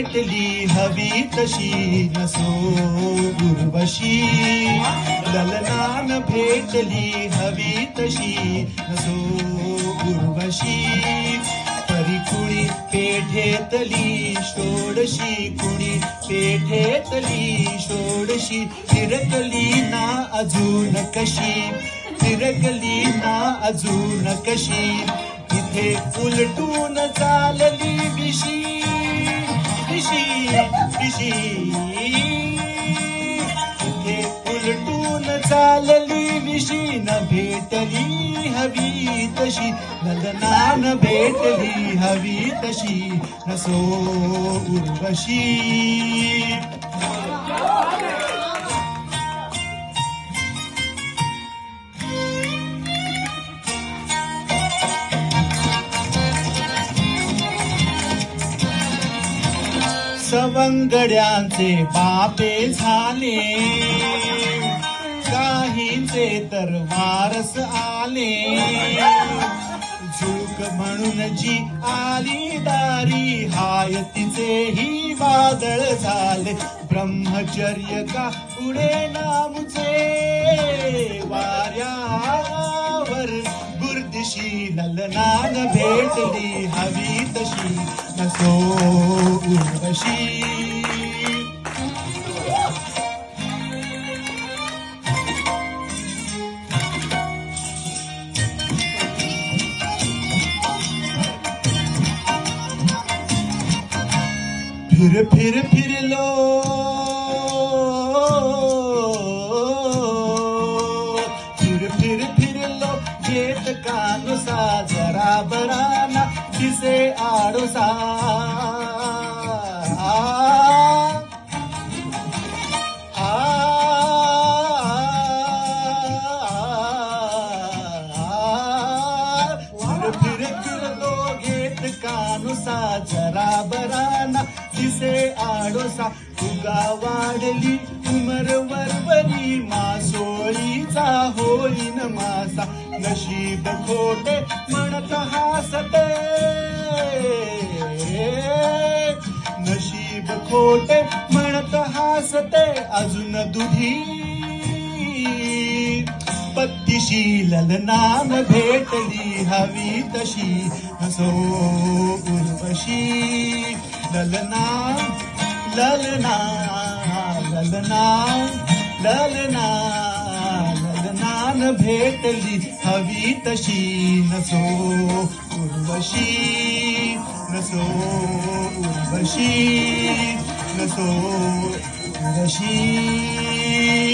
भेटली हवी तशी नसो उर्वशी ललनान भेटली हवी तशी नसो उर्वशी परी कुणी पेठेतली षोडशी कुणी पेठेतली षोडशी फिरकली ना अजून कशी फिरकली ना अजून कशी इथे उलटून चालली विशी विशी विशी इथे उलटून चालली विशी न भेटली हवी तशी ललनान भेटली हवी तशी नसो उर्वशी सवंगड्यांचे बापे झाले काहींचे तर वारस आले झुक म्हणून जी आली दारी हाय तिचेही वादळ झाले ब्रह्मचर्य का पुढे नामुचे वाऱ्यावर गुर्दिशी ललनान भेटली हवी तशी नसो उर्वशी फिर फिर फिरलो फिर फिर फिरलो घेत कानुसा जरा बराना दिसे आडोसा फिर फिरलो घेत कानुसा जरा बराना दिसे आडोसा उगा वाढली उमर वरवरी मासोळीचा होईन मासा नशीब खोटे म्हणत हासते नशीब खोटे म्हणत हासते अजून दुधी पत्तीशी ललनान भेटली हवी तशी नसो उर्वशी ललना ललना ललना ललना ललनान भेटली हवी तशी नसो उर्वशी नसो उर्वशी नसो उर्वशी